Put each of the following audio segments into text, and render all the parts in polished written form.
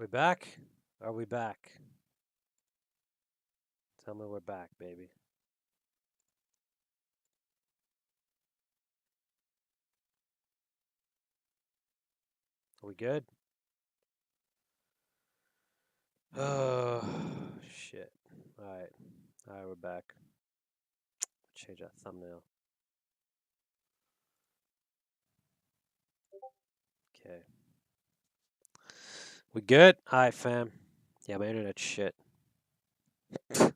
We back? Are we back? Tell me we're back, baby. Are we good? Oh, shit. Alright. Alright, we're back. Change that thumbnail. Okay. We good? Alright, fam. Yeah, my internet's shit. It's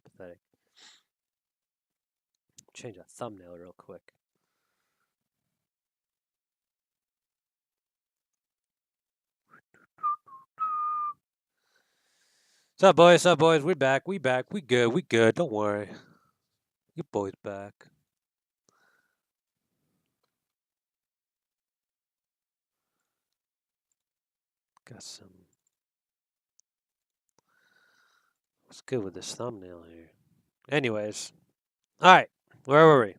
pathetic. Change that thumbnail real quick. What's up, boys? What's up, boys? We back. We back. We good. We good. Don't worry. Your boy's back. Got some. What's good with this thumbnail here? Anyways. Alright. Where were we?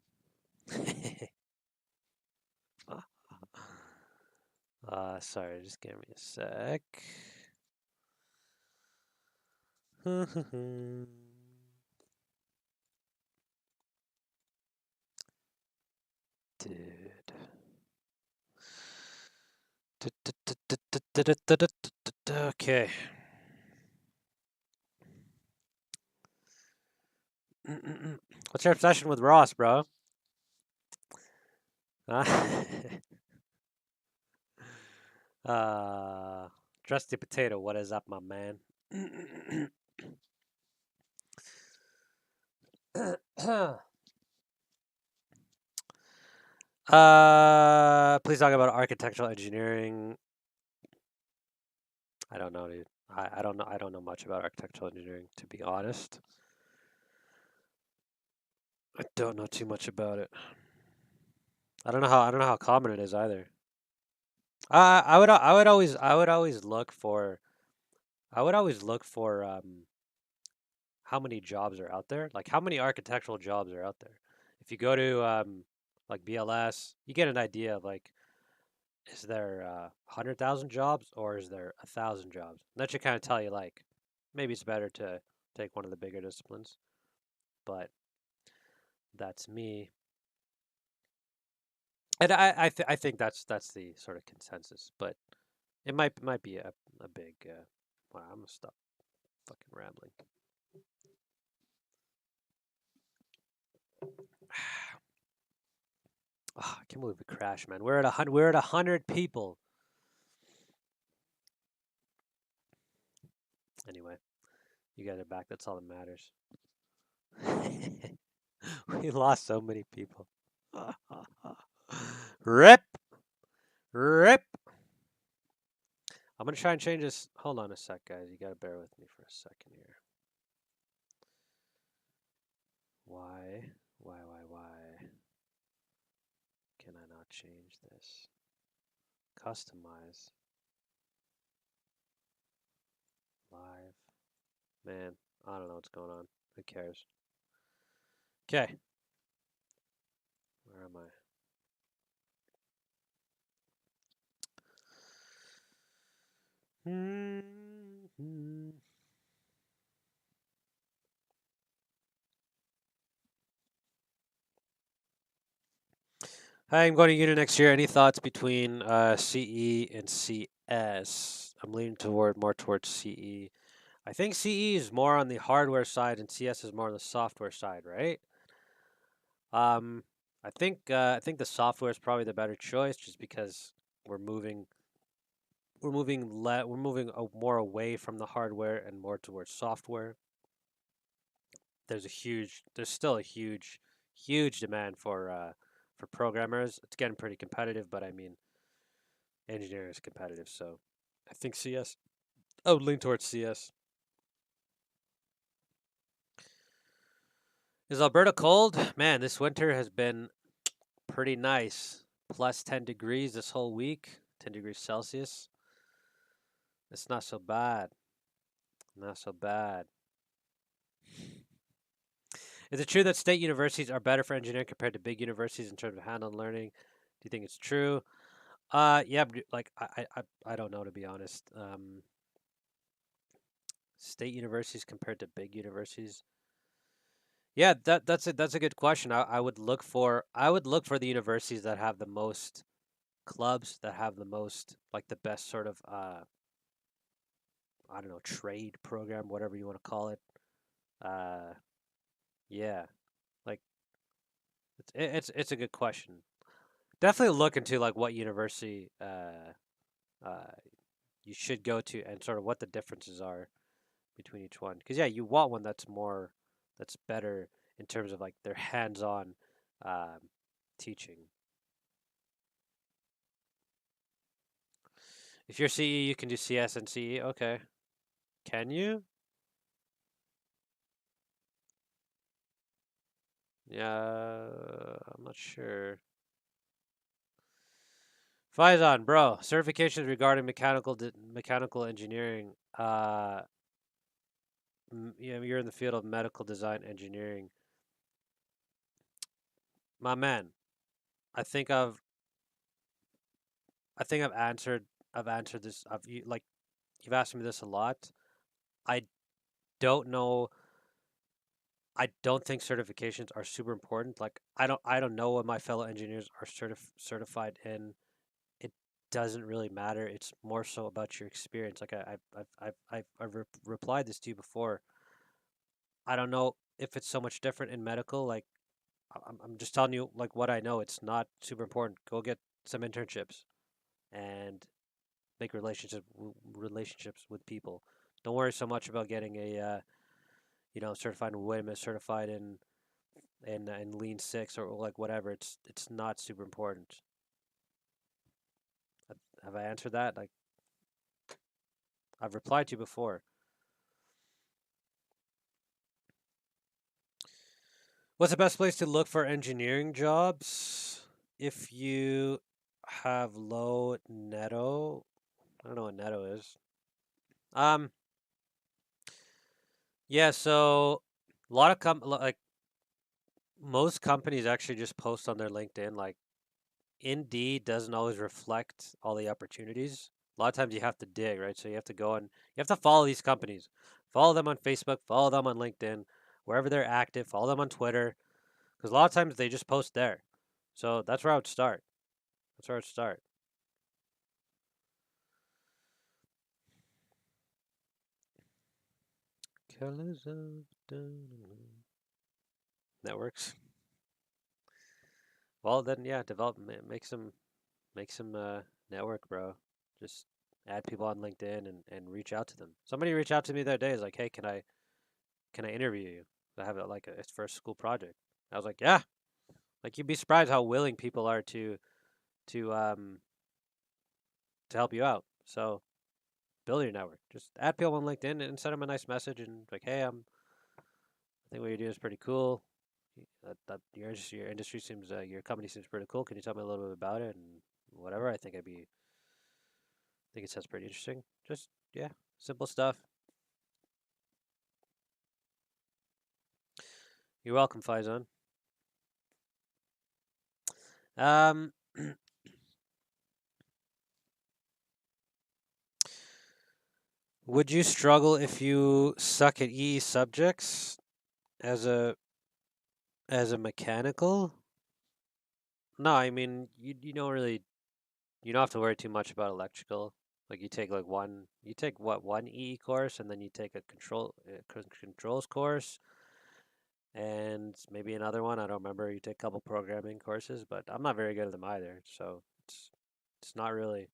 Sorry, just give me a sec. Dude. Okay. What's your obsession with Ross, bro? Trusty Potato, what is up, my man? Please talk about architectural engineering. I don't know, dude. I don't know. I don't know much about architectural engineering, to be honest. I don't know too much about it. I don't know how common it is either. I would always look for how many jobs are out there, like how many architectural jobs are out there. If you go to like BLS, you get an idea of like, is there 100,000 jobs or is there 1,000 jobs? And that should kind of tell you like maybe it's better to take one of the bigger disciplines. But that's me, and I think that's the sort of consensus. But it might be a big. Wow, I'm gonna stop fucking rambling. Oh, I can't believe we crashed, man. We're at 100. We're at 100 people. Anyway, you guys are back. That's all that matters. We lost so many people. Rip, rip. I'm gonna try and change this. Hold on a sec, guys. You gotta bear with me for a second here. Why? Why? Can I not change this? Customize. Live. Man, I don't know what's going on. Who cares? Okay. Where am I? Hi, I'm going to uni next year. Any thoughts between CE and CS? I'm leaning more towards CE. I think CE is more on the hardware side and CS is more on the software side, right? Um, I think the software is probably the better choice, just because we're moving more away from the hardware and more towards software. There's still a huge demand for programmers. It's getting pretty competitive, but I mean, engineering is competitive, so I think CS. I would lean towards CS. Is Alberta cold? Man, this winter has been pretty nice. Plus 10 degrees this whole week, 10 degrees Celsius. It's not so bad. Not so bad. Is it true that state universities are better for engineering compared to big universities in terms of hands-on learning? Do you think it's true? Yeah, like I don't know, to be honest. State universities compared to big universities. Yeah, that's a good question. I would look for the universities that have the most clubs, that have the most, like, the best sort of I don't know, trade program, whatever you want to call it. Uh yeah, like, it's a good question. Definitely look into, like, what university uh you should go to, and sort of what the differences are between each one. Because, yeah, you want one that's better in terms of, like, their hands-on um, teaching. If you're CE, you can do CS and CE. Okay, can you? Yeah, I'm not sure. Faizan, bro, certifications regarding mechanical engineering. Yeah, you're in the field of medical design engineering, my man. I think I've I think I've answered this. Like, you've asked me this a lot. I don't know. I don't think certifications are super important. Like, I don't know what my fellow engineers are certified in. It doesn't really matter. It's more so about your experience. Like, I've replied this to you before. I don't know if it's so much different in medical. Like, I'm just telling you, like, what I know. It's not super important. Go get some internships and make relationships with people. Don't worry so much about getting a certified in WIM, certified in Lean Six, or like whatever. It's not super important. Have I answered that? Like, I've replied to you before. What's the best place to look for engineering jobs? If you have low netto, I don't know what netto is. Um, yeah. So a lot of like, most companies actually just post on their LinkedIn. Like, Indeed doesn't always reflect all the opportunities. A lot of times you have to dig, right? So you have to go and you have to follow these companies. Follow them on Facebook, follow them on LinkedIn, wherever they're active, follow them on Twitter, because a lot of times they just post there. So that's where I would start. That's where I would start. Colors of networks. Well, then, yeah, make some network, bro. Just add people on LinkedIn and reach out to them. Somebody reached out to me the other day. Is like, hey, can I interview you? I have it's for a school project. I was like, yeah. Like, you'd be surprised how willing people are to um to help you out. So build your network. Just add people on LinkedIn and send them a nice message and, like, hey, I think what you're doing is pretty cool. That your industry seems your company seems pretty cool. Can you tell me a little bit about it and whatever? I think it sounds pretty interesting. Just, yeah, simple stuff. You're welcome, Faizan. Um, would you struggle if you suck at EE subjects as a mechanical? No, I mean, you don't really, you don't have to worry too much about electrical. Like, you take what, one EE course, and then you take a controls course, and maybe another one. I don't remember. You take a couple programming courses, but I'm not very good at them either. So it's not really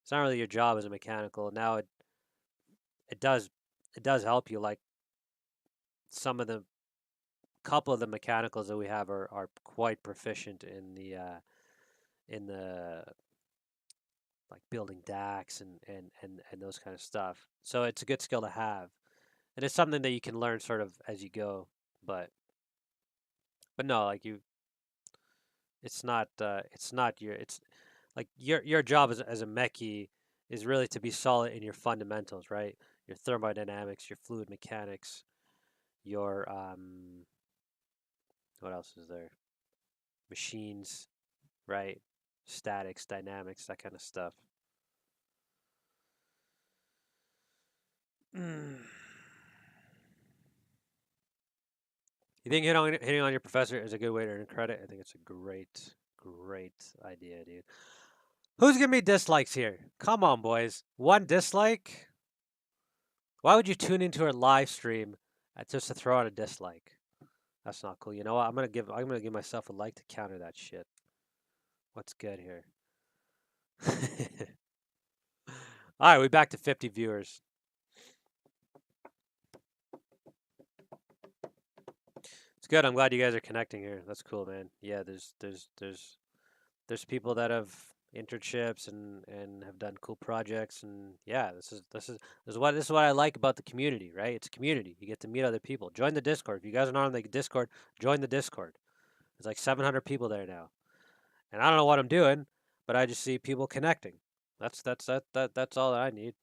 it's not really your job as a mechanical. Now it does it does help you. Like, some of the couple of the mechanicals that we have are quite proficient in the like building DACs and those kind of stuff. So it's a good skill to have, and it's something that you can learn sort of as you go. But no, like, it's like your job as a mechie is really to be solid in your fundamentals, right? Your thermodynamics, your fluid mechanics, your what else is there? Machines, right? statics, dynamics, that kind of stuff. Mm. You think hitting on your professor is a good way to earn credit? I think it's a great idea, dude. Who's giving me dislikes here? Come on, boys. One dislike? Why would you tune into a live stream just to throw out a dislike? That's not cool. You know what? I'm gonna give myself a like to counter that shit. What's good here? All right, we back to 50 viewers. It's good. I'm glad you guys are connecting here. That's cool, man. Yeah, there's people that have internships and have done cool projects, and yeah, this is what I like about the community, right? It's a community. You get to meet other people. Join the Discord. If you guys are not on the Discord, join the Discord. There's like 700 people there now, and I don't know what I'm doing, but I just see people connecting. That's all that I need.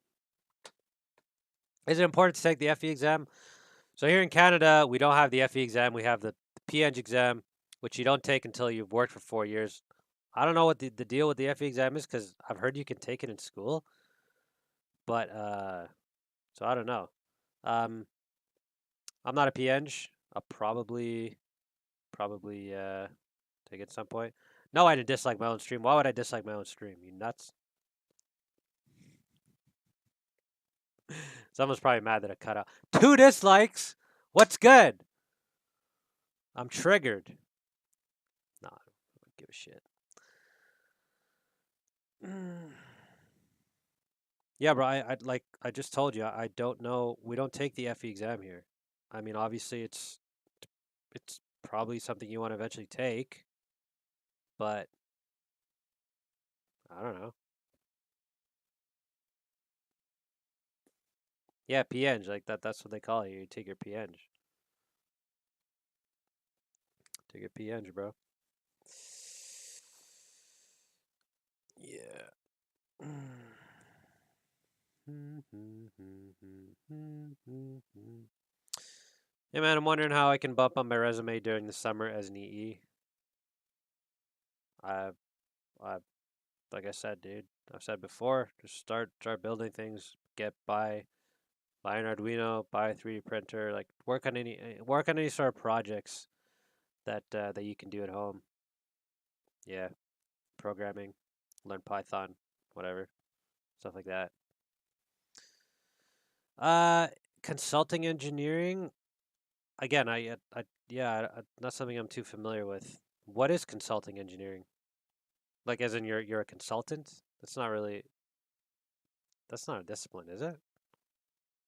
Is it important to take the FE exam? So here in Canada, we don't have the FE exam. We have the PEng exam, which you don't take until you've worked for 4 years. I don't know what the deal with the FE exam is because I've heard you can take it in school, but so I don't know. Um, I'm not a PEng. I'll probably take it at some point. No, I didn't dislike my own stream. Why would I dislike my own stream? You nuts? Someone's probably mad that I cut out 2 dislikes. What's good? I'm triggered. Nah, I don't give a shit. Yeah, bro. I just told you. I don't know. We don't take the FE exam here. I mean, obviously, it's probably something you want to eventually take, but I don't know. Yeah, PEng, like that's what they call it. You take your PEng. Take your PEng, bro. Yeah. Yeah, man, I'm wondering how I can bump up my resume during the summer as an EE. I, I, like I said, dude, I've said before, just start building things, buy an Arduino, buy a 3D printer, like work on any sort of projects that you can do at home. Yeah, programming, learn Python, whatever, stuff like that. Uh, Consulting engineering. Again, yeah, not something I'm too familiar with. What is consulting engineering? Like, as in you're a consultant? That's not a discipline, is it?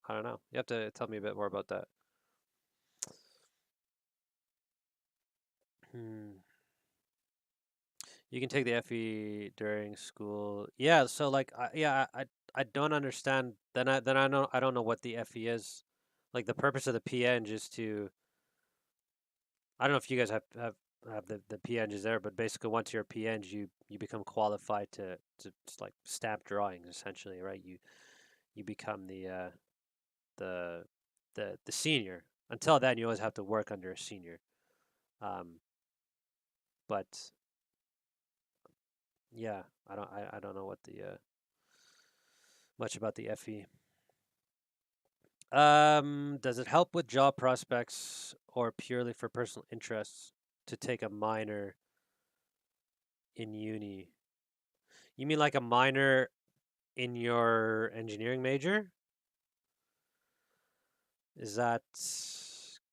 I don't know. You have to tell me a bit more about that. Hmm. You can take the FE during school. Yeah, so like I don't understand. Then I don't know what the FE is. Like the purpose of the PEng is to I don't know if you guys have the PEngs there, but basically once you're a PEng, you become qualified to just like stamp drawings essentially, right? You become the the senior. Until then, you always have to work under a senior. Um, but yeah, I don't know what the much about the FE. Does it help with job prospects or purely for personal interests to take a minor in uni? You mean like a minor in your engineering major? Is that,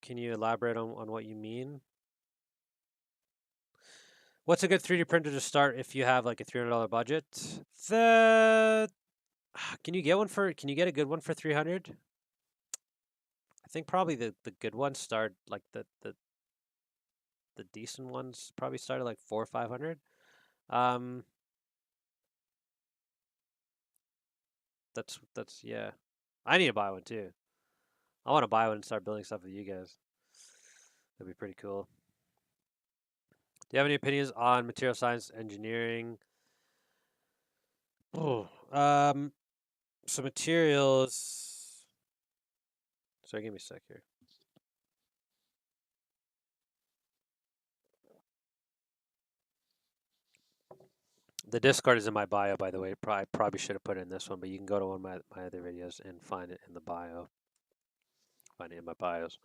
can you elaborate on what you mean? What's a good 3D printer to start if you have like a $300 budget? The can you get a good one for 300? I think probably the good ones start like the decent ones probably start at like 4 or 500. Um, that's yeah. I need to buy one too. I want to buy one and start building stuff with you guys. That'd be pretty cool. Do you have any opinions on material science engineering? Oh, so materials. Sorry, give me a sec here. The Discord is in my bio, by the way. I probably should have put it in this one, but you can go to one of my other videos and find it in the bio. Find it in my bios.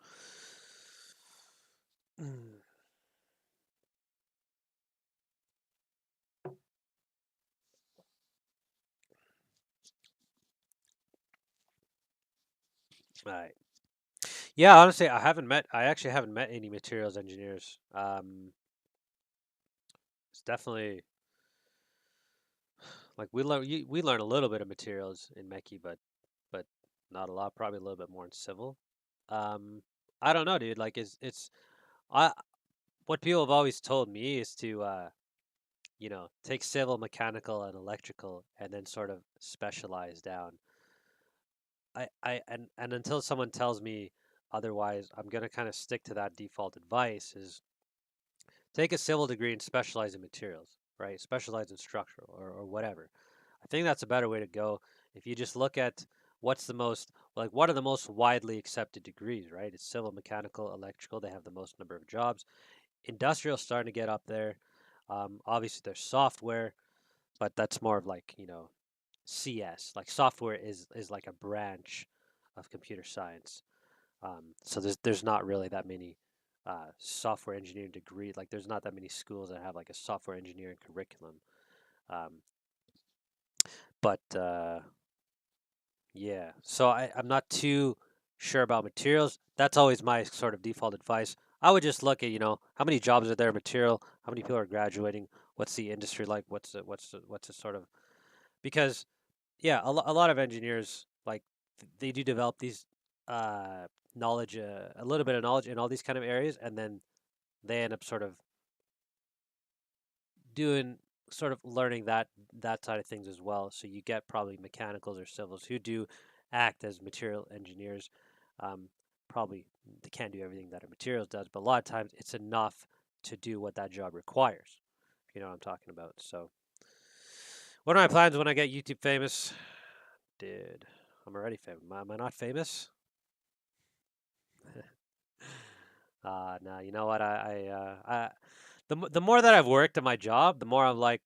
All right. Yeah, honestly, I actually haven't met any materials engineers. It's definitely like we learn a little bit of materials in Mechie, but not a lot. Probably a little bit more in civil. Um, I don't know, dude. Like, I what people have always told me is to take civil, mechanical, and electrical, and then sort of specialize down. And until someone tells me otherwise, I'm gonna kind of stick to that default advice: is take a civil degree and specialize in materials, right? Specialize in structural or whatever. I think that's a better way to go. If you just look at what are the most widely accepted degrees, right? It's civil, mechanical, electrical. They have the most number of jobs. Industrial starting to get up there. Obviously, there's software, but that's more of like CS. Like software is like a branch of computer science. So there's not really that many software engineering degree. Like there's not that many schools that have like a software engineering curriculum. Um, but yeah, so I'm not too sure about materials. That's always my sort of default advice. I would just look at how many jobs are there in material, how many people are graduating, what's the industry like, what's the sort of because yeah, a lot of engineers like they do develop these knowledge, a little bit of knowledge in all these kind of areas, and then they end up sort of doing sort of learning that side of things as well. So you get probably mechanicals or civils who do act as material engineers. Um, Probably they can't do everything that a materials does, but a lot of times it's enough to do what that job requires. If you know what I'm talking about. So, what are my plans when I get YouTube famous? Dude, I'm already famous. Am I not famous? No, you know what? The more that I've worked at my job, the more I'm like,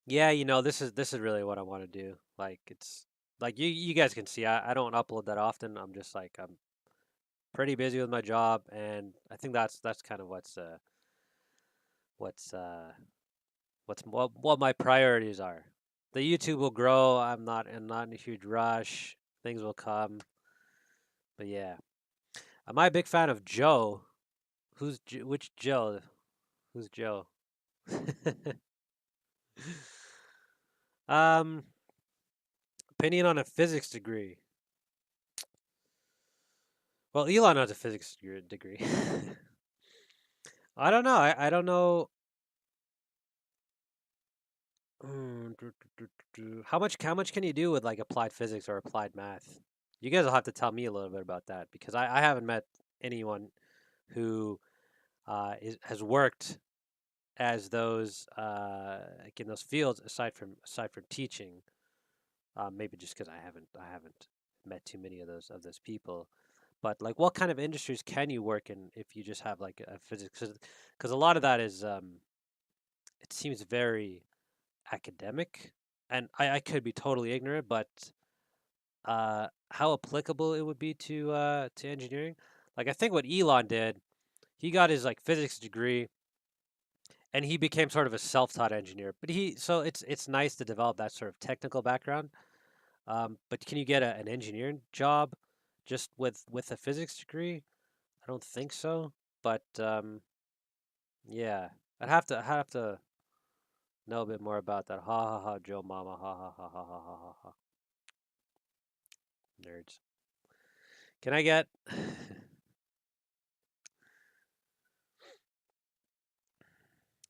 yeah, this is really what I want to do. Like it's like you guys can see, I don't upload that often. I'm just like I'm pretty busy with my job, and I think that's kind of what's what my priorities are. The YouTube will grow. I'm not in a huge rush. Things will come. But yeah, am I a big fan of Joe? Which Joe? Who's Joe? um, Opinion on a physics degree. Well, Elon has a physics degree. I don't know. I don't know. How much can you do with like applied physics or applied math? You guys will have to tell me a little bit about that because I haven't met anyone who has worked as those like in those fields aside from teaching. Maybe just because I haven't met too many of those people. But like, what kind of industries can you work in if you just have like a physics? Because a lot of that is it seems very academic, and I could be totally ignorant, but how applicable it would be to engineering. Like I think what Elon did, he got his like physics degree, and he became sort of a self-taught engineer. But it's nice to develop that sort of technical background. But can you get an engineering job just with a physics degree? I don't think so. But yeah, I'd have to know a bit more about that. Ha ha ha, Joe Mama. Ha ha ha ha ha ha ha ha. Nerds. Can I get?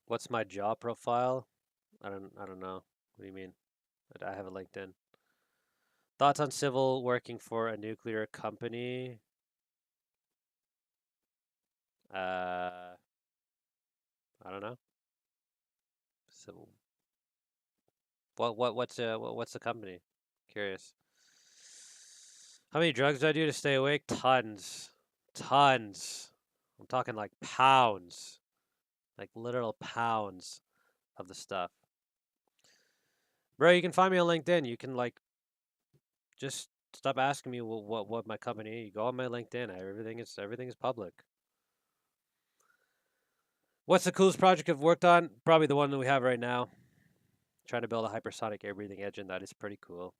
What's my job profile? I don't know. What do you mean? I have a LinkedIn. Thoughts on civil working for a nuclear company? Uh, I don't know. Civil. What's the company? Curious. How many drugs do I do to stay awake? Tons, tons. I'm talking like pounds, like literal pounds of the stuff. Bro, you can find me on LinkedIn. You can like just stop asking me what my company. You go on my LinkedIn. Everything is public. What's the coolest project I've worked on? Probably the one that we have right now. Trying to build a hypersonic air breathing engine. That is pretty cool.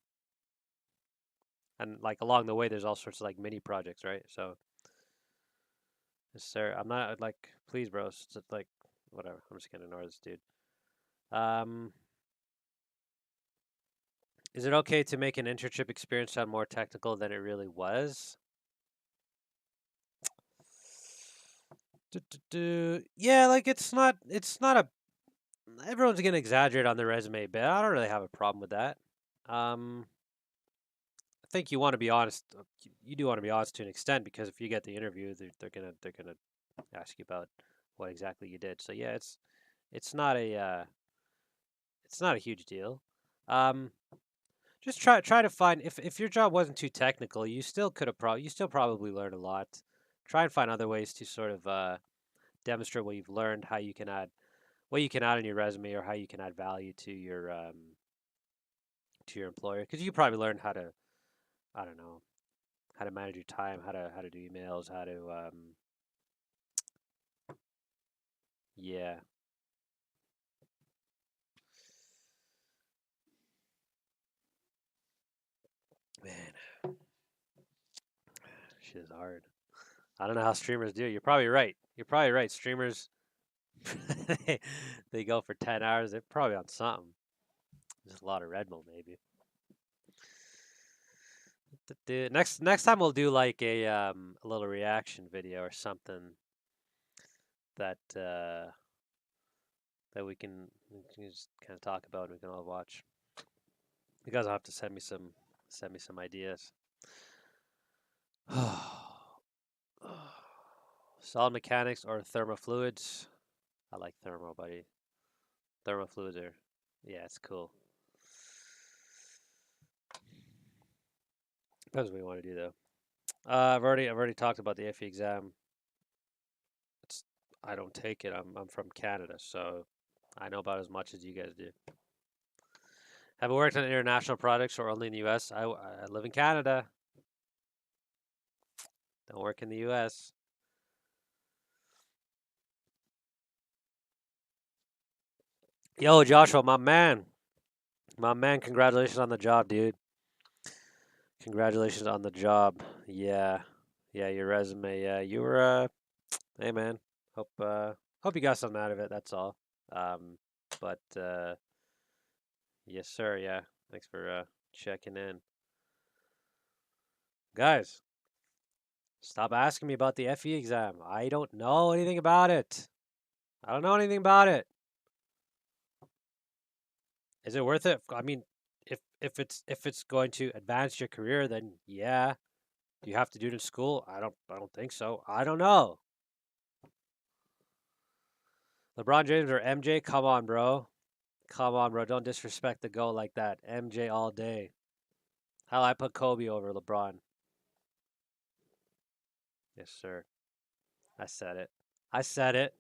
And like along the way, there's all sorts of like mini projects, right? So, yes, sir. I'm not like, please, bro. It's just, like, whatever. I'm just gonna ignore this dude. Um, is it okay to make an internship experience sound more technical than it really was? Yeah, like it's not a everyone's gonna exaggerate on their resume a bit. I don't really have a problem with that. Um, I think you want to be honest. You do want to be honest to an extent because if you get the interview, they're gonna ask you about what exactly you did. So yeah, it's not a it's not a huge deal. Um, just try to find if your job wasn't too technical, you still could have you still probably learned a lot. Try and find other ways to sort of demonstrate what you've learned, how you can add what you can add in your resume, or how you can add value to your employer. Because you probably learned how to, I don't know, how to manage your time, how to do emails, how to yeah, man, shit is hard. I don't know how streamers do. You're probably right. You're probably right. Streamers they, they go for 10 hours. They're probably on something. Just a lot of Red Bull, maybe. Next time we'll do like a little reaction video or something that we can just kind of talk about and we can all watch. You guys will have to send me some ideas. Solid mechanics or thermofluids? I like thermo, buddy. Thermofluids are, yeah, it's cool. Depends what you want to do though. I've already talked about the FE exam. It's I don't take it. I'm from Canada, so I know about as much as you guys do. Have you worked on international projects or only in the U.S.? I live in Canada. Don't work in the U.S. Yo, Joshua, my man. Congratulations on the job, dude. Congratulations on the job. Yeah, yeah, your resume. Yeah, you were. Hey, man. Hope you got something out of it. That's all. Um, but yes, sir. Yeah. Thanks for checking in, guys. Stop asking me about the FE exam. I don't know anything about it. I don't know anything about it. Is it worth it? I mean, if it's going to advance your career, then yeah. Do you have to do it in school? I don't think so. I don't know. LeBron James or MJ? Come on, bro. Come on, bro. Don't disrespect the GOAT like that. MJ all day. Hell, I put Kobe over LeBron. Yes, sir. I said it. I said it.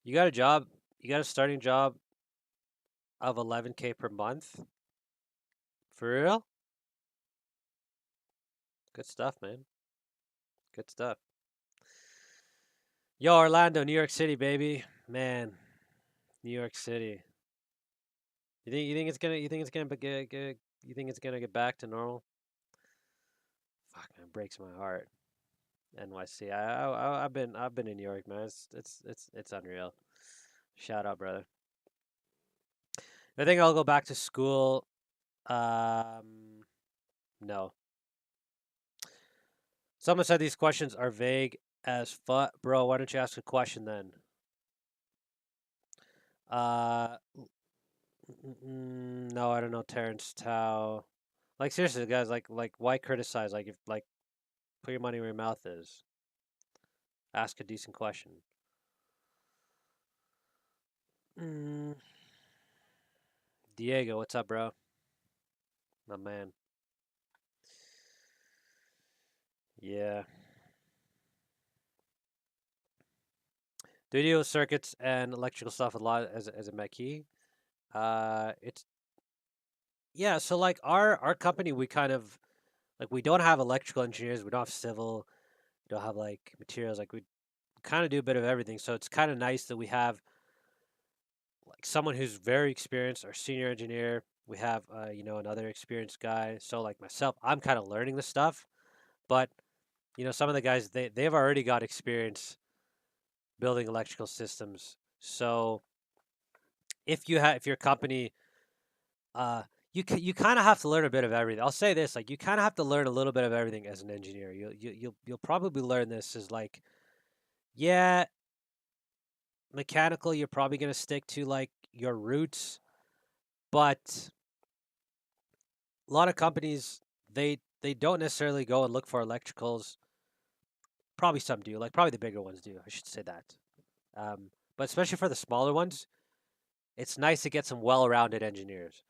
You got a job? You got a starting job of 11K per month? For real? Good stuff, man. Good stuff. Yo, Orlando, New York City, baby. Man, New York City. You think it's gonna get back to normal? Fuck, man, breaks my heart. NYC. I've been in New York, man. It's unreal. Shout out, brother. I think I'll go back to school. No. Someone said these questions are vague as fuck, bro. Why don't you ask a question then? Uh, no, I don't know. Terrence Tao. Like seriously, guys. Like, why criticize? Like, if like, put your money where your mouth is. Ask a decent question. Mm, Diego, what's up, bro? My man. Yeah. Do you deal with circuits and electrical stuff a lot as a mechie? It's yeah. So like our company, we kind of like we don't have electrical engineers, we don't have civil, we don't have like materials. Like we kind of do a bit of everything. So it's kind of nice that we have like someone who's very experienced, our senior engineer. We have another experienced guy. So like myself, I'm kind of learning the stuff, but some of the guys they've already got experience building electrical systems. So if your company uh you kind of have to learn a bit of everything. I'll say this, like you kind of have to learn a little bit of everything as an engineer. You'll probably learn this as like yeah, mechanical you're probably going to stick to like your roots, but a lot of companies they don't necessarily go and look for electricals. Probably some do, like probably the bigger ones do. I should say that. But especially for the smaller ones, it's nice to get some well-rounded engineers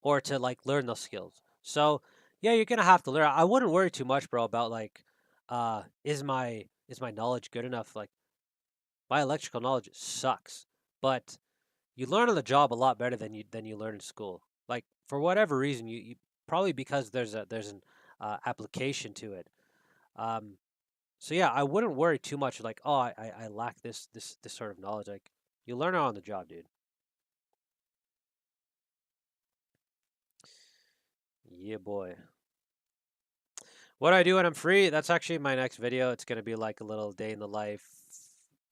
or to like learn those skills. So yeah, you're gonna have to learn. I wouldn't worry too much, bro, about like, is my knowledge good enough? Like my electrical knowledge sucks, but you learn on the job a lot better than you learn in school. Like for whatever reason, you probably because there's an application to it. Um, so yeah, I wouldn't worry too much. Like oh, I lack this sort of knowledge. Like you learn it on the job, dude. Yeah, boy. What I do when I'm free, that's actually my next video. It's gonna be like a little day in the life,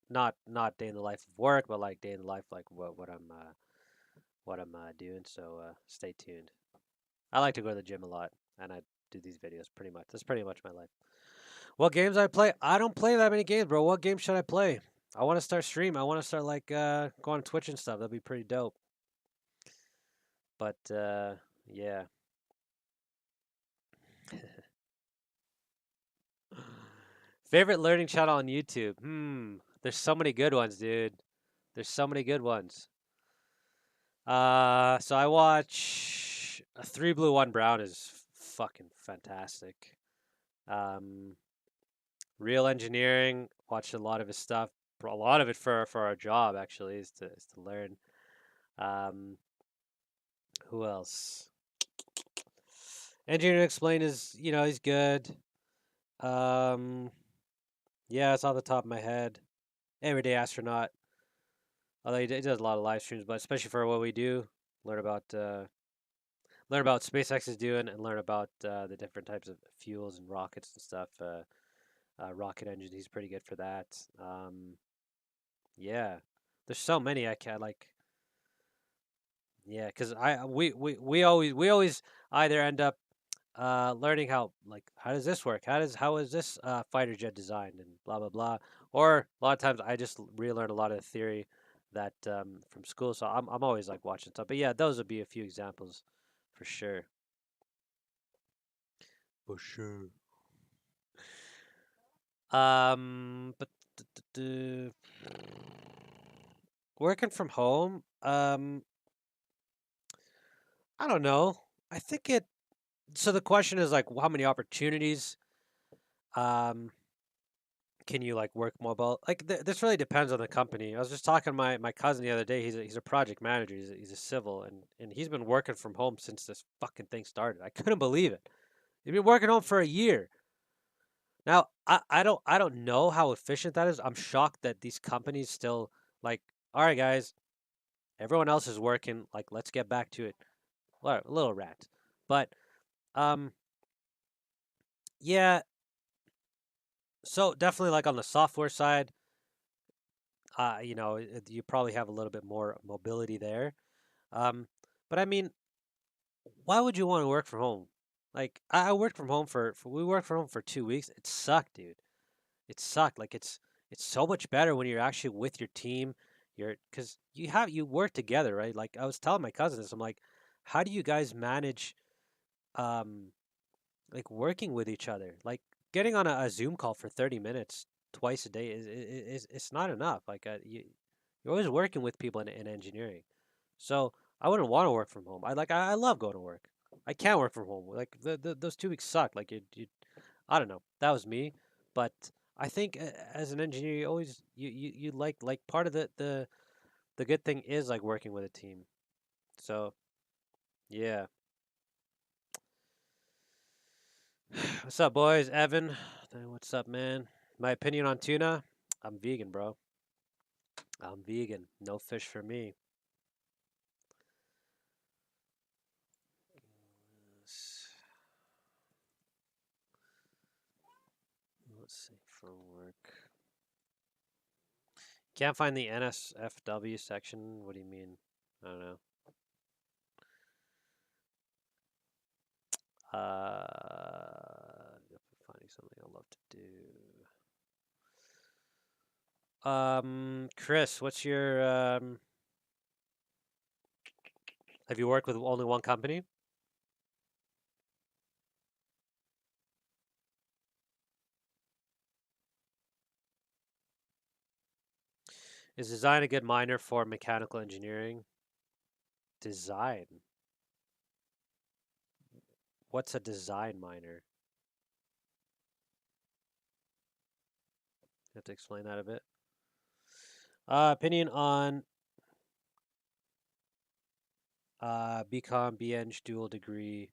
not day in the life of work, but like day in the life like what I'm doing. So stay tuned. I like to go to the gym a lot, and I do these videos pretty much. That's pretty much my life. What games I play? I don't play that many games, bro. What game should I play? I want to start stream. I want to start like going on Twitch and stuff. That'd be pretty dope. But yeah. Favorite learning channel on YouTube? There's so many good ones, dude. There's so many good ones. So I watch Three Blue One Brown is fucking fantastic. Um, Real Engineering, watched a lot of his stuff. A lot of it for our job actually is to learn. Um, who else? Engineering Explained is he's good. Um, yeah, it's off the top of my head. Everyday Astronaut. Although he does a lot of live streams, but especially for what we do, learn about learn about what SpaceX is doing and learn about the different types of fuels and rockets and stuff. Rocket engines, he's pretty good for that. Yeah, there's so many I can like. Yeah, because we always either end up learning how does this work? How is this fighter jet designed and blah blah blah. Or a lot of times I just relearn a lot of the theory that from school. So I'm always like watching stuff. But yeah, those would be a few examples for sure. For sure. But working from home, I don't know. I think it. So the question is like, how many opportunities um can you like work mobile? Like this really depends on the company. I was just talking to my cousin the other day. He's a project manager. He's a civil and he's been working from home since this fucking thing started. I couldn't believe it. He's been working home for a year. Now, I don't know how efficient that is. I'm shocked that these companies still like, all right, guys, everyone else is working. Like, let's get back to it. Well, a little rant, but um, yeah. So definitely, like on the software side, you probably have a little bit more mobility there. Um, but I mean, why would you want to work from home? Like, I worked from home for we worked from home for 2 weeks. It sucked, dude. It sucked. Like it's so much better when you're actually with your team. Because you work together, right? Like I was telling my cousins, I'm like, how do you guys manage um like working with each other? Like getting on a Zoom call for 30 minutes twice a day is it's not enough. Like you're always working with people in engineering, so I wouldn't want to work from home. I love going to work. I can't work from home. Like those 2 weeks suck. Like you I don't know. That was me, but I think as an engineer, you always you like part of the good thing is like working with a team. So yeah. What's up, boys? Evan, what's up, man? My opinion on tuna? I'm vegan, bro. I'm vegan. No fish for me. Let's see for work. Can't find the NSFW section. What do you mean? I don't know. Finding something I love to do. Chris, what's your have you worked with only one company? Is design a good minor for mechanical engineering? Design. What's a design minor? You have to explain that a bit. Opinion on BCom, BEng dual degree.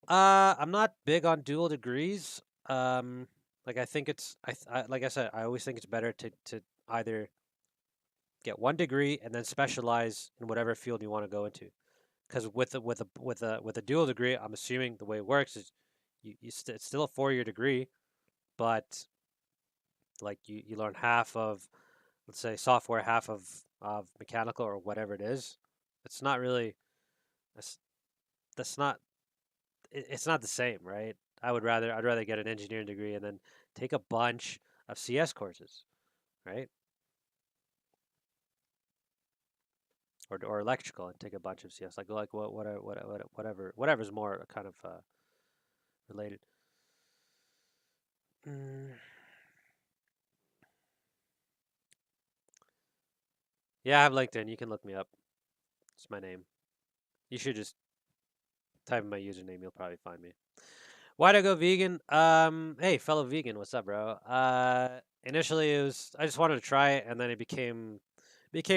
I'm not big on dual degrees. Like I think it's like I said, I always think it's better to either get one degree and then specialize in whatever field you want to go into. Because with a dual degree, I'm assuming the way it works is it's still a 4 year degree, but like you learn half of, let's say, software, half of mechanical or whatever it is. It's not really that's that's not it's not the same, right? I'd rather get an engineering degree and then take a bunch of CS courses, right? Or electrical and take a bunch of CS, like whatever's more kind of related. Mm. Yeah, I have LinkedIn. You can look me up. It's my name. You should just type in my username. You'll probably find me. Why'd I go vegan? Hey, fellow vegan, what's up, bro? Initially it was I just wanted to try it, and then it became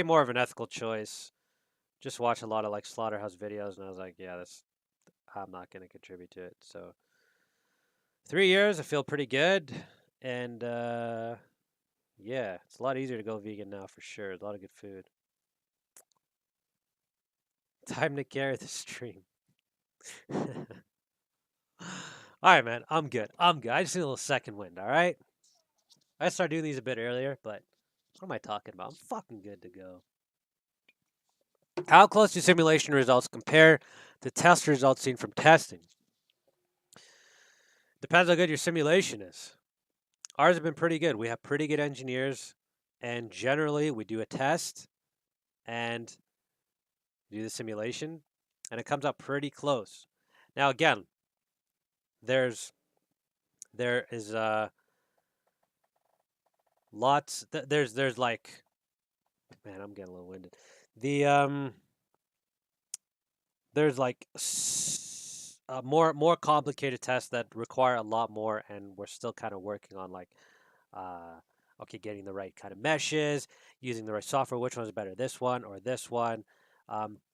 more of an ethical choice. Just watch a lot of like slaughterhouse videos, and I was like, yeah, that's I'm not gonna contribute to it. So 3 years, I feel pretty good, and yeah, it's a lot easier to go vegan now for sure. A lot of good food. Time to carry the stream. All right, man. I'm good. I'm good. I just need a little second wind. All right. I started doing these a bit earlier, but what am I talking about? I'm fucking good to go. How close do simulation results compare to test results seen from testing? Depends how good your simulation is. Ours have been pretty good. We have pretty good engineers, and generally we do a test and do the simulation, and it comes up pretty close. Now again, there's there is lots. There's like, man, I'm getting a little winded. The there's like more complicated tests that require a lot more, and we're still kind of working on like uh okay, getting the right kind of meshes, using the right software, which one's better, this one or this one.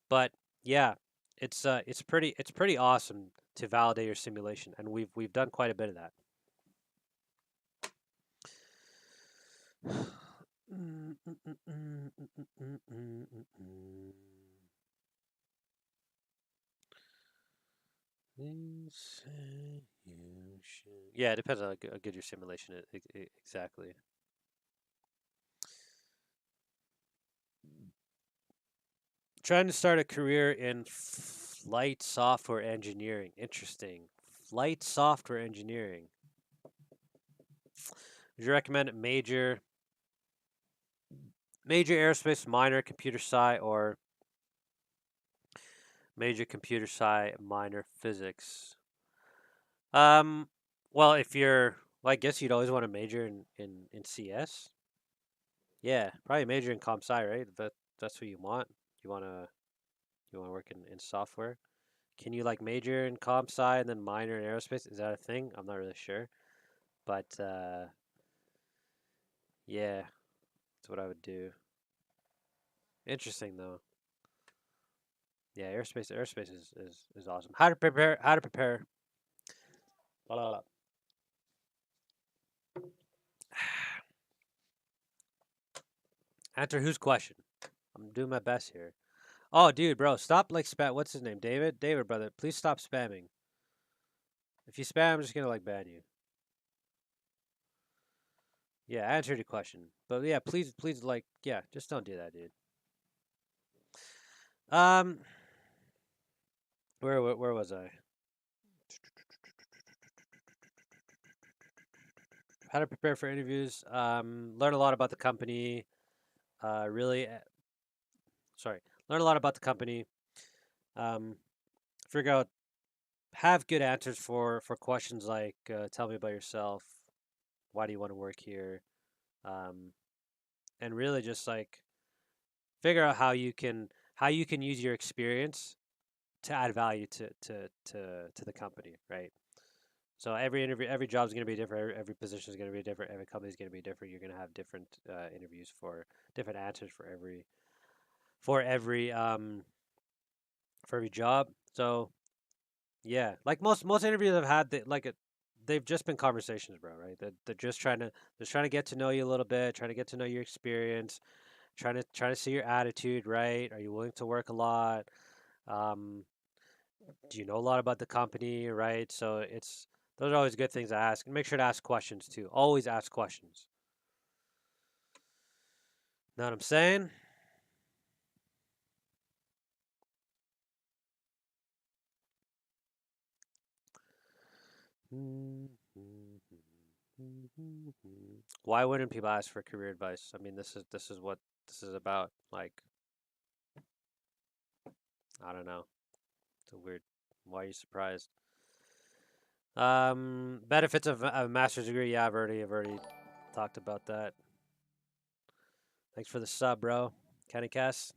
But yeah, it's pretty awesome to validate your simulation, and we've done quite a bit of that. Yeah, it depends on how good your simulation is. Exactly. Trying to start a career in flight software engineering. Interesting. Flight software engineering. Would you recommend major aerospace, minor computer sci, or major computer sci, minor physics? Um, well, if you're, well, I guess you'd always want to major in CS. Yeah, probably major in comp sci, right? That's what you want. You wanna you wanna work in software. Can you like major in comp sci and then minor in aerospace? Is that a thing? I'm not really sure. But yeah, that's what I would do. Interesting though. Yeah, airspace is awesome. How to prepare. Blah, blah, blah. Answer whose question? I'm doing my best here. Oh, dude, bro, stop like spam. What's his name? David? David, brother, please stop spamming. If you spam, I'm just gonna like ban you. Yeah, I answered your question. But yeah, please, like, yeah, just don't do that, dude. Um, where was I? How to prepare for interviews. Learn a lot about the company. Really, sorry, learn a lot about the company. Um, figure out, have good answers for questions like, tell me about yourself. Why do you want to work here? Um, and really just like figure out how you can use your experience to add value to the company, right? So every interview, every job is going to be different. Every position is going to be different. Every company is going to be different. You're going to have different interviews for different answers for every um for every job. So yeah, like most interviews I've had, they've just been conversations, bro. Right? They're just trying to get to know you a little bit, trying to get to know your experience, trying to see your attitude. Right? Are you willing to work a lot? Um, do you know a lot about the company? Right? So it's those are always good things to ask. And make sure to ask questions too. Always ask questions. Know what I'm saying? Why wouldn't people ask for career advice? I mean, this is what this is about. Like, I don't know. It's a weird. Why are you surprised? Benefits of a master's degree. Yeah, I've already talked about that. Thanks for the sub, bro. Kenny Cass.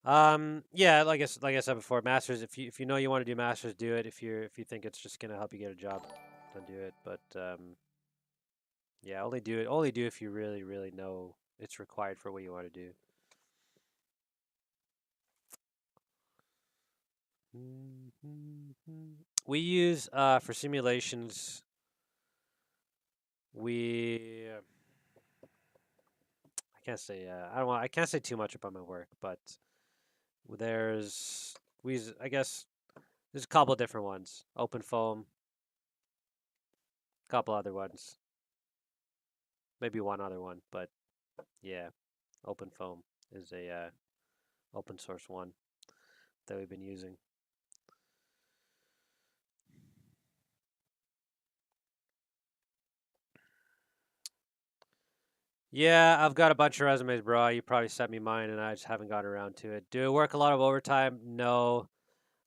Yeah, like I said before, masters. If you know you want to do masters, do it. If you think it's just gonna help you get a job, don't do it. But yeah, only do it. Only do if you really know it's required for what you want to do. We use for simulations. We I can't say I can't say too much about my work, but there's we use, I guess there's a couple different ones. Open foam, a couple other ones, maybe one other one, but yeah, open foam is a open source one that we've been using. Yeah, I've got a bunch of resumes, bro. You probably sent me mine, and I just haven't got around to it. Do I work a lot of overtime? No.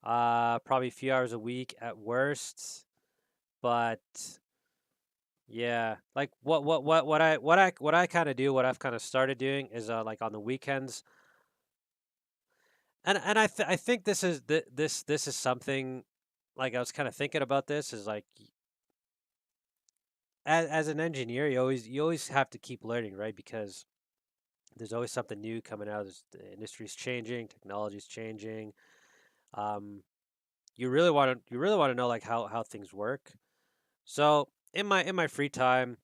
Probably a few hours a week at worst. But yeah, like what I kind of do, what I've kind of started doing is like on the weekends, and I think this is something like I was kind of thinking about this is like as an engineer, you always have to keep learning, right? Because there's always something new coming out. The industry's changing, technology's changing. Um, you really want to know like how things work. So in my free time,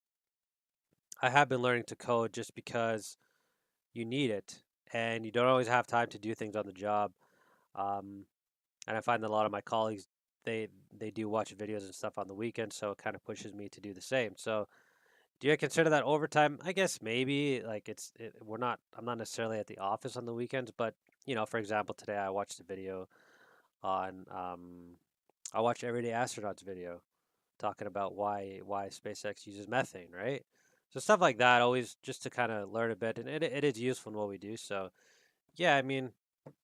I have been learning to code just because you need it, and you don't always have time to do things on the job. Um, and I find that a lot of my colleagues they they do watch videos and stuff on the weekend, so it kind of pushes me to do the same. So do you consider that overtime? I guess maybe like we're not. I'm not necessarily at the office on the weekends, but for example, today I watched a video on I watched Everyday Astronauts video talking about why SpaceX uses methane, right? So stuff like that, always just to kind of learn a bit, and it is useful in what we do. So yeah, I mean,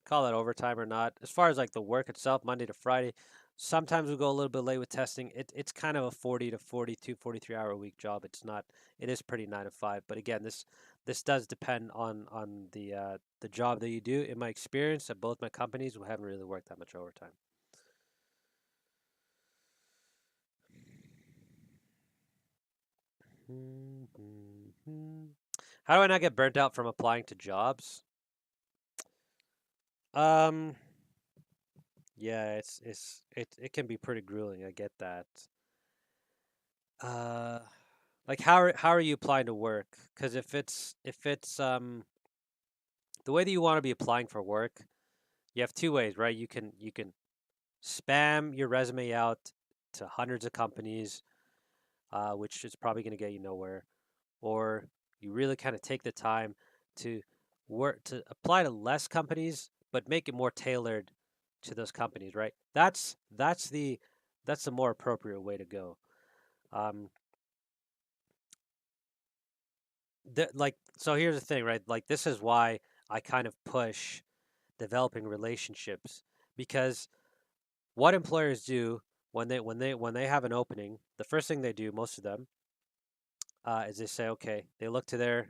call it overtime or not. As far as like the work itself, Monday to Friday, sometimes we go a little bit late with testing. It's kind of a 40 to 42, 43 hour a week job. It's not. It is pretty 9 to 5. But again, this does depend on the job that you do. In my experience at both my companies, we haven't really worked that much overtime. How do I not get burnt out from applying to jobs? Um, yeah, it can be pretty grueling. I get that. Uh, like how are you applying to work? Because if it's the way that you want to be applying for work, you have two ways, right? You can spam your resume out to hundreds of companies, which is probably going to get you nowhere, or you really kind of take the time to work to apply to less companies, but make it more tailored to those companies, right? That's the more appropriate way to go. Um, so here's the thing, right? Like this is why I kind of push developing relationships because what employers do when they have an opening, the first thing they do, most of them, is they say, okay, they look to their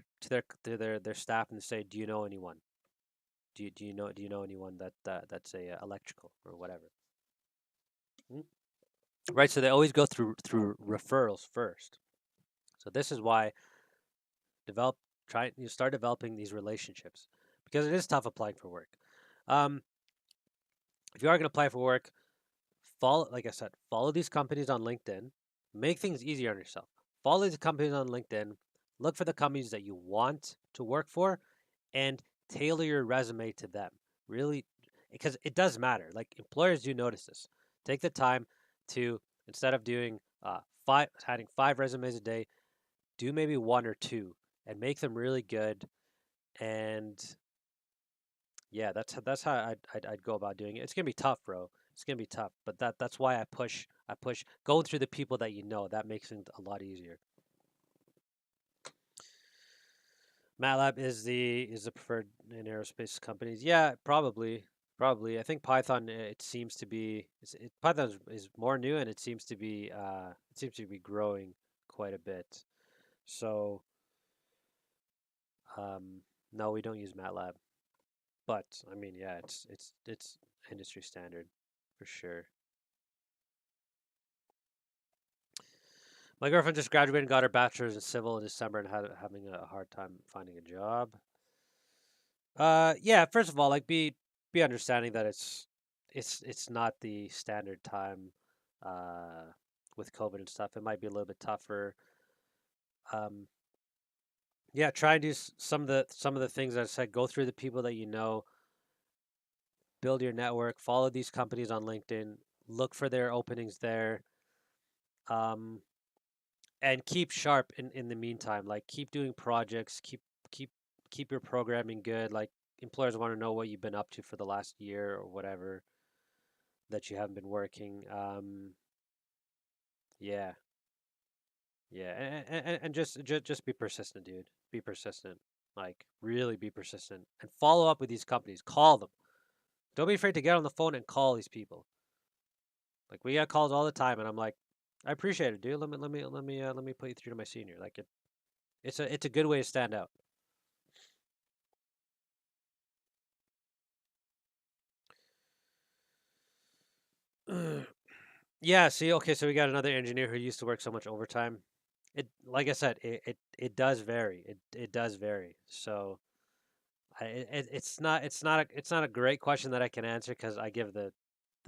staff and they say, do you know anyone? Do you know anyone that's a electrical or whatever? Mm. Right. So they always go through referrals first. So this is why develop try you start developing these relationships because it is tough applying for work. Um, if you are going to apply for work, follow like I said, follow these companies on LinkedIn. Make things easier on yourself. Follow these companies on LinkedIn. Look for the companies that you want to work for and tailor your resume to them. Really, because it does matter. Like employers do notice this. Take the time to instead of doing having 5 resumes a day, do maybe one or two and make them really good. And yeah, that's how I'd go about doing it. It's gonna be tough, bro. It's gonna be tough, but that's why I push going through the people that you know. That makes it a lot easier. MATLAB is the preferred in aerospace companies. Yeah, probably. I think Python it seems to be Python is more new and it seems to be growing quite a bit. So um, no, we don't use MATLAB, but I mean, yeah, it's industry standard for sure. My girlfriend just graduated and got her bachelor's in civil in December and having a hard time finding a job. Yeah. First of all, like be understanding that it's not the standard time, uh, with COVID and stuff. It might be a little bit tougher. Um, yeah. Try and do some of the things that I said. Go through the people that you know, build your network, follow these companies on LinkedIn, look for their openings there, um, and keep sharp in the meantime. Like keep doing projects, keep keep your programming good. Like employers want to know what you've been up to for the last year or whatever that you haven't been working. Yeah, yeah, and just be persistent, dude. Be persistent. Like really be persistent and follow up with these companies. Call them. Don't be afraid to get on the phone and call these people. Like we get calls all the time, and I'm like, I appreciate it, dude. Let me put you through to my senior. Like it's a good way to stand out. Yeah. See, okay, so we got another engineer who used to work so much overtime. Like I said, it does vary. It does vary. So it's not a great question that I can answer because I give the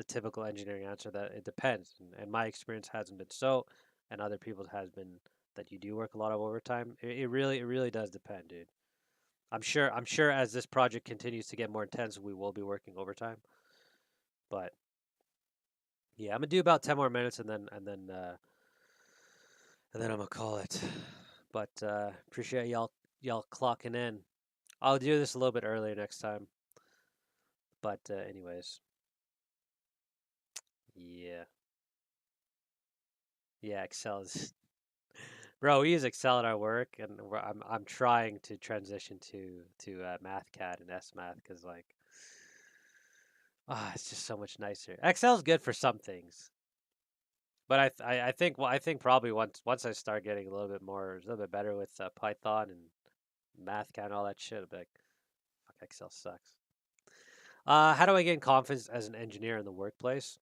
typical engineering answer that it depends, and my experience hasn't been so, and other people's has been that you do work a lot of overtime. It really does depend, dude. I'm sure as this project continues to get more intense, we will be working overtime. But yeah, I'm gonna do about 10 more minutes and then I'm gonna call it. But appreciate y'all clocking in. I'll do this a little bit earlier next time. But anyways, yeah, yeah, Excel is bro. We use Excel at our work, and I'm trying to transition to MathCAD and SMath because like it's just so much nicer. Excel's good for some things, but I think probably once I start getting a little bit better with Python and MathCAD and all that shit, I'll be like, fuck, Excel sucks. How do I gain confidence as an engineer in the workplace?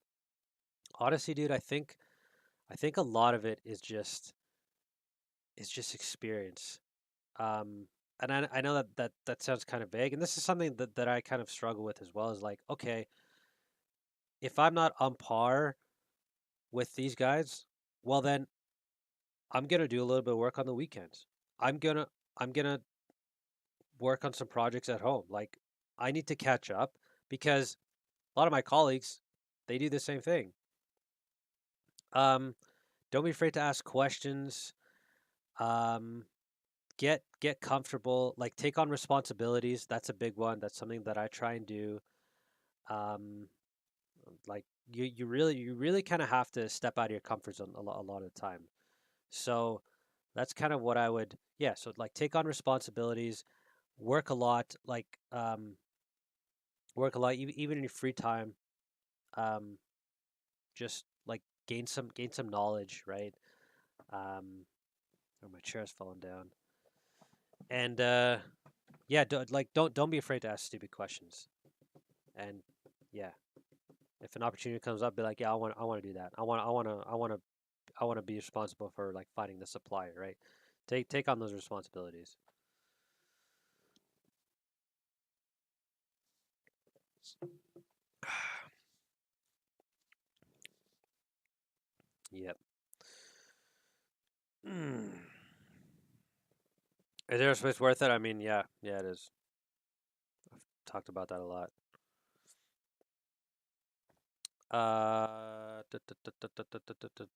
Honestly, dude, I think a lot of it is just is just experience. Um, and I know that sounds kind of vague, and this is something that I kind of struggle with as well. Is like, okay, if I'm not on par with these guys, well then I'm gonna do a little bit of work on the weekends. I'm gonna I'm gonna work on some projects at home. Like I need to catch up because a lot of my colleagues they do the same thing. Um, don't be afraid to ask questions. Um, get comfortable. Like take on responsibilities. That's a big one. That's something that I try and do. Um, like you really kind of have to step out of your comfort zone a lot of the time. So that's kind of what I would, yeah. So like take on responsibilities, work a lot, work a lot, even in your free time. Um, just like gain some knowledge, right? Oh, my chair's falling down. And yeah, don't be afraid to ask stupid questions. And yeah, if an opportunity comes up, be like, yeah, I want to do that. I want to be responsible for like finding the supplier, right? Take on those responsibilities. Yep. Mm. Is aerospace worth it? I mean, yeah, yeah, it is. Talked about that a lot.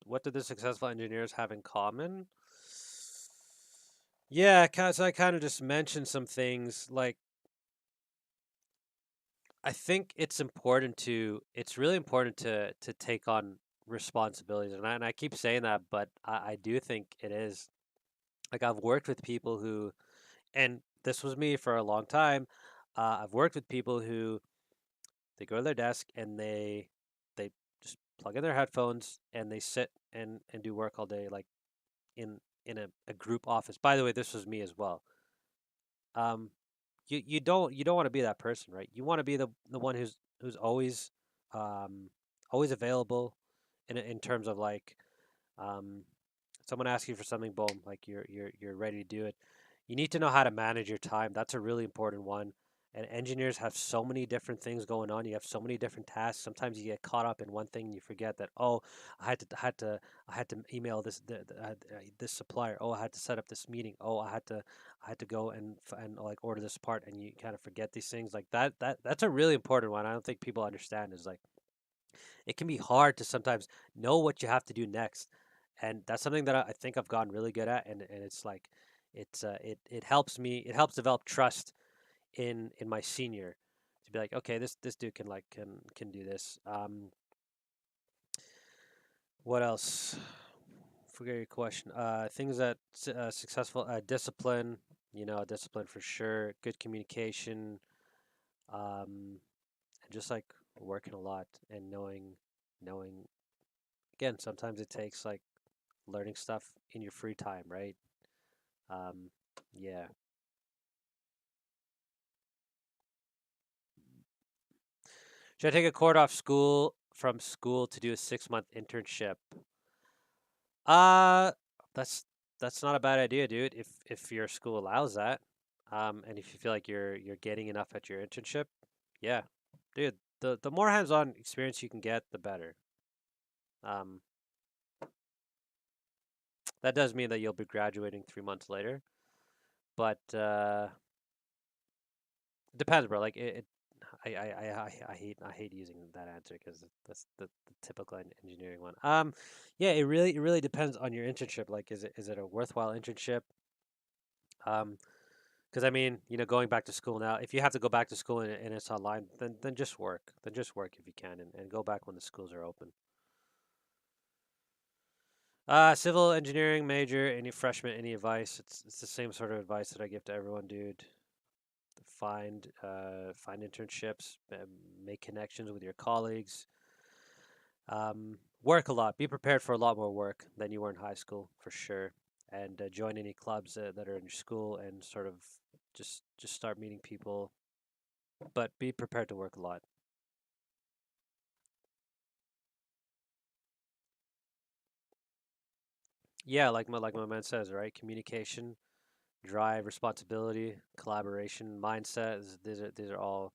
What did the successful engineers have in common? Yeah, cause I kind of just mentioned some things. Like, I think it's really important to take on responsibilities, and I keep saying that, but I do think it is. Like, I've worked with people who, and this was me for a long time. I've worked with people who they go to their desk and they just plug in their headphones and they sit and do work all day, like in a group office. By the way, this was me as well. Um, you don't want to be that person, right? You want to be the one who's um always available in terms of like um someone asks you for something, boom, like you're ready to do it. You need to know how to manage your time. That's a really important one. And engineers have so many different things going on. You have so many different tasks. Sometimes you get caught up in one thing and you forget that, oh, I had to email this supplier. Oh, I had to set up this meeting. Oh, I had to go and like order this part, and you kind of forget these things. Like that's a really important one. I don't think people understand is like it can be hard to sometimes know what you have to do next, and that's something that I think I've gotten really good at, and it's like it helps me, it helps develop trust in my senior to be like, okay, this dude can can do this. What else? Forget your question. Things that successful discipline, discipline for sure, good communication, and just like working a lot and knowing again, sometimes it takes like learning stuff in your free time, right? Um, yeah. Should I take a quarter off school to do a 6 month internship? Uh, that's that's not a bad idea, dude. If your school allows that, and if you feel like you're getting enough at your internship, yeah, dude. The more hands-on experience you can get, the better. Um, that does mean that you'll be graduating 3 months later, but it depends, bro. Like I hate using that answer because that's the typical engineering one. Yeah, it really depends on your internship. Like, is it a worthwhile internship? Um, because I mean, going back to school now, if you have to go back to school and it's online, then just work. Then just work if you can, and go back when the schools are open. Civil engineering major. Any freshman, any advice? It's the same sort of advice that I give to everyone, dude. Find internships, make connections with your colleagues. Work a lot. Be prepared for a lot more work than you were in high school, for sure. And join any clubs that are in your school, and sort of just start meeting people. But be prepared to work a lot. Yeah, like my man says, right? Communication, drive, responsibility, collaboration, mindset. These are all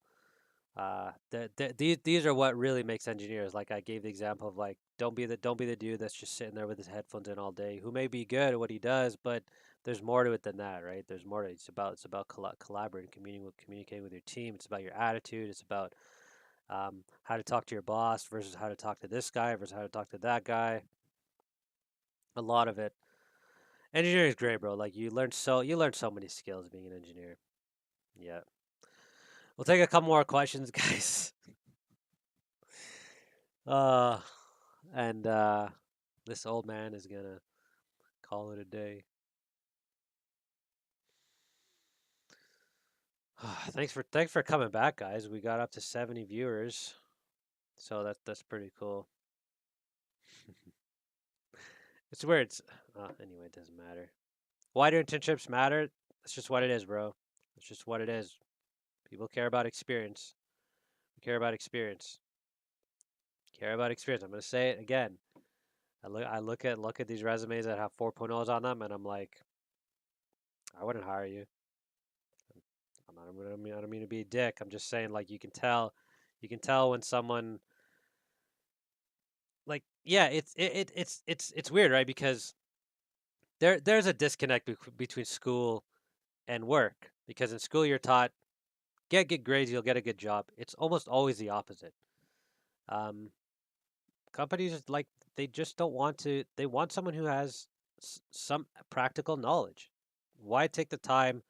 these are what really makes engineers. Like I gave the example of like don't be the dude that's just sitting there with his headphones in all day, who may be good at what he does, but there's more to it than that, right? There's more to it. It's about collaborating, communicating with your team. It's about your attitude. It's about how to talk to your boss versus how to talk to this guy versus how to talk to that guy. A lot of it. Engineering is great, bro. Like you learn so many skills being an engineer. Yeah. We'll take a couple more questions, guys. Uh, and this old man is gonna call it a day. Thanks for coming back, guys. We got up to 70 viewers, so that's pretty cool. It's weird. Anyway, it doesn't matter. Why do internships matter? It's just what it is, bro. It's just what it is. People care about experience. We care about experience. Care about experience. I'm gonna say it again. I look at these resumes that have 4.0s on them, and I'm like, I wouldn't hire you. I don't mean to be a dick. I'm just saying, like, you can tell when someone, like, yeah, it's weird, right? Because there's a disconnect between school and work. Because in school you're taught get good grades, you'll get a good job. It's almost always the opposite. Um, Companies like they just don't want to. They want someone who has some practical knowledge. Why take the time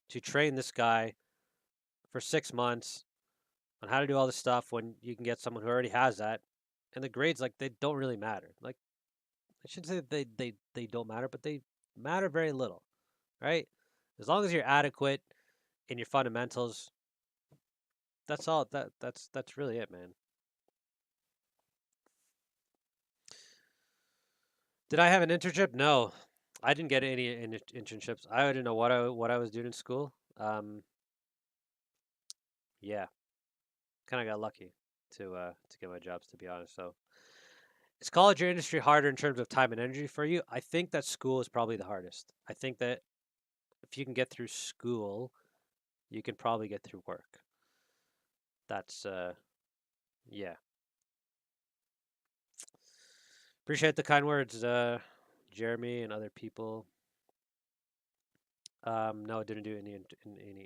to train this guy for 6 months on how to do all this stuff when you can get someone who already has that? And the grades, like, they don't really matter. Like, I shouldn't say that they don't matter, but they matter very little, right? As long as you're adequate in your fundamentals, that's all. That's really it, man. Did I have an internship? No, I didn't get any internships. I didn't know what I was doing in school. Yeah, kind of got lucky to get my jobs, to be honest. So, is college or industry harder in terms of time and energy for you? I think that school is probably the hardest. I think that if you can get through school, you can probably get through work. That's yeah. Appreciate the kind words, Jeremy and other people. No, didn't do any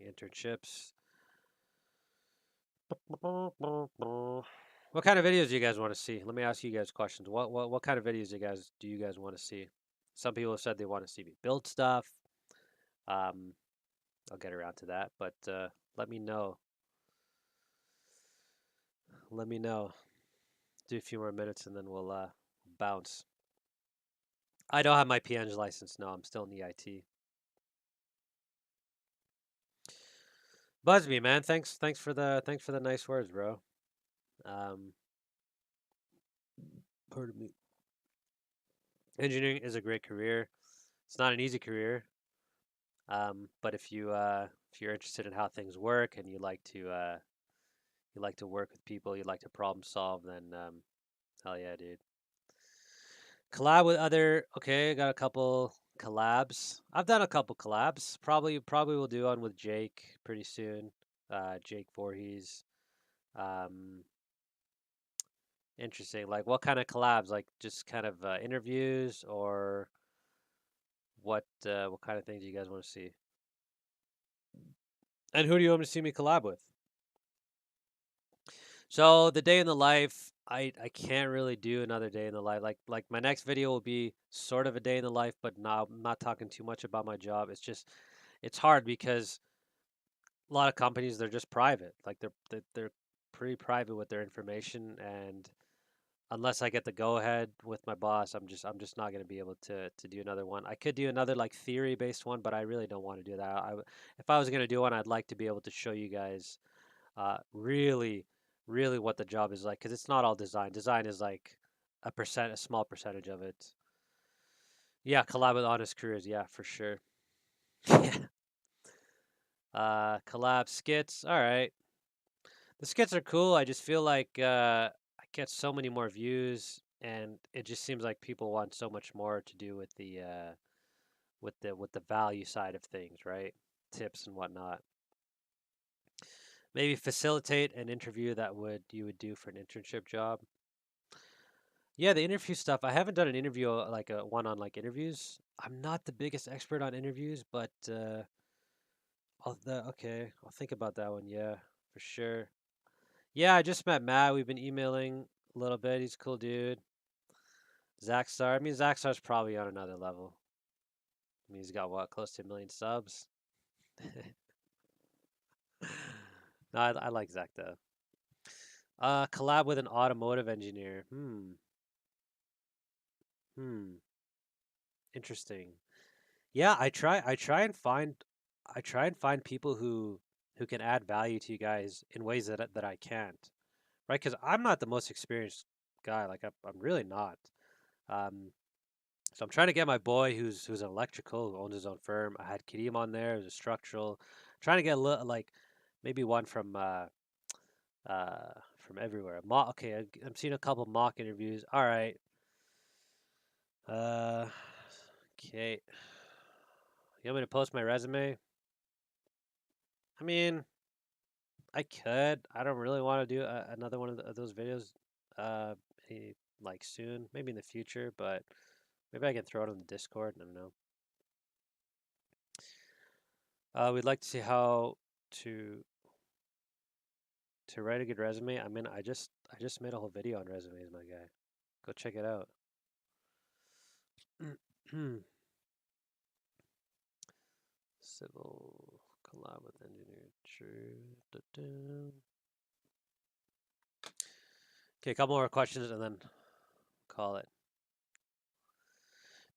internships. What kind of videos do you guys want to see? Let me ask you guys questions. What kind of videos do you guys want to see? Some people have said they want to see me build stuff. Um, I'll get around to that, but let me know. Let me know. Do a few more minutes and then we'll bounce. I don't have my PNG license. No, I'm still in the IT. Buzzme, man. Thanks for the nice words, bro. Um, Pardon me. Engineering is a great career. It's not an easy career. But if you're interested in how things work and you like to work with people, you like to problem solve, then hell yeah, dude. Collab with other. Okay, I got a couple collabs. I've done a couple collabs. Probably will do one with Jake pretty soon. Jake Voorhees. Um, Interesting. Like what kind of collabs? Like just kind of interviews or what kind of things do you guys want to see? And who do you want to see me collab with? So the day in the life, I can't really do another day in the life. Like my next video will be sort of a day in the life, but I'm not talking too much about my job. It's hard because a lot of companies, they're just private. Like they're pretty private with their information, and unless I get the go ahead with my boss, I'm just not going to be able to do another one. I could do another like theory based one, but I really don't want to do that. If I was going to do one, I'd like to be able to show you guys really, really what the job is like, because it's not all design. Design is like a small percentage of it. Yeah, collab with Honest Careers. Yeah, for sure. Yeah. Collab skits. All right. The skits are cool. I just feel like I get so many more views and it just seems like people want so much more to do with the value side of things, right? Tips and whatnot. Maybe facilitate an interview that would you would do for an internship job. Yeah, the interview stuff. I haven't done an interview like a one on like interviews. I'm not the biggest expert on interviews, but okay, I'll think about that one. Yeah, for sure. Yeah, I just met Matt. We've been emailing a little bit. He's a cool dude. Zach Star. I mean, Zach Star's probably on another level. I mean, he's got what, close to 1 million subs. No, I like Zach though. Collab with an automotive engineer. Hmm. Interesting. Yeah, I try and find people who can add value to you guys in ways that I can't, right? Because I'm not the most experienced guy. Like I'm really not. Um, so I'm trying to get my boy who's an electrical, who owns his own firm. I had Kadeem on there, who's a structural. Trying to get a little like maybe one from everywhere. Okay, I'm seeing a couple mock interviews. All right. Uh, okay. You want me to post my resume? I mean, I could. I don't really want to do another one of those videos, uh, like soon, maybe in the future, but maybe I can throw it on the Discord. I don't know. We'd like to see how to to write a good resume. I mean, I just made a whole video on resumes, my guy. Go check it out. Civil collab with engineer. True. Da-da. Okay, a couple more questions and then call it.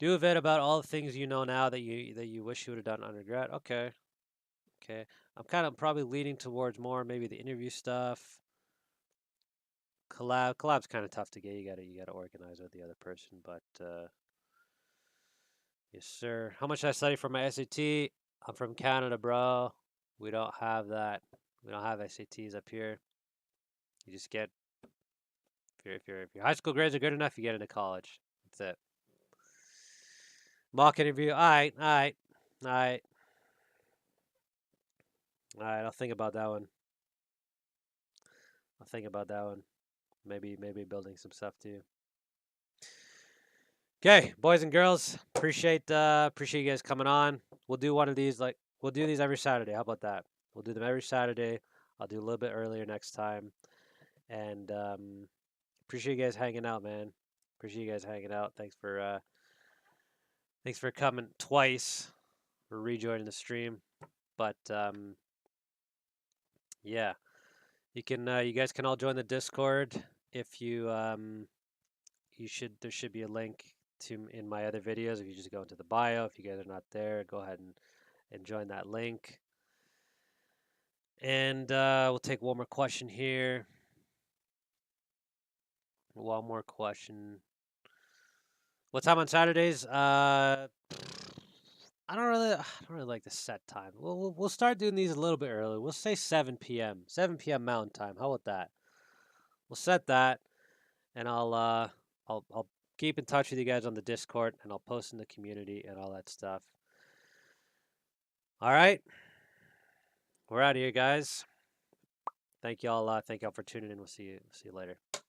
Do a vid about all the things you know now that you wish you would have done undergrad. Okay, okay. I'm kind of probably leaning towards more maybe the interview stuff. Collab's kind of tough to get. You gotta organize with the other person, but yes, sir. How much I study for my SAT? I'm from Canada, bro. We don't have that. We don't have SATs up here. You just get if your high school grades are good enough, you get into college. That's it. Mock interview. All right, all right, all right, all right. I'll think about that one. I'll think about that one. Maybe building some stuff too. Okay, boys and girls, appreciate you guys coming on. We'll do one of these we'll do these every Saturday. How about that? We'll do them every Saturday. I'll do a little bit earlier next time. And appreciate you guys hanging out, man. Appreciate you guys hanging out. Thanks for coming twice for rejoining the stream. But yeah, you guys can all join the Discord if there should be a link to in my other videos. If you just go into the bio, if you guys are not there, go ahead and join that link. And we'll take one more question here. One more question. What time on Saturdays? I don't really like the set time. We'll start doing these a little bit early. We'll say 7 p.m. 7 p.m. Mountain Time. How about that? We'll set that, and I'll keep in touch with you guys on the Discord, and I'll post in the community and all that stuff. All right, we're out of here, guys. Thank y'all. Thank y'all for tuning in. We'll see you later.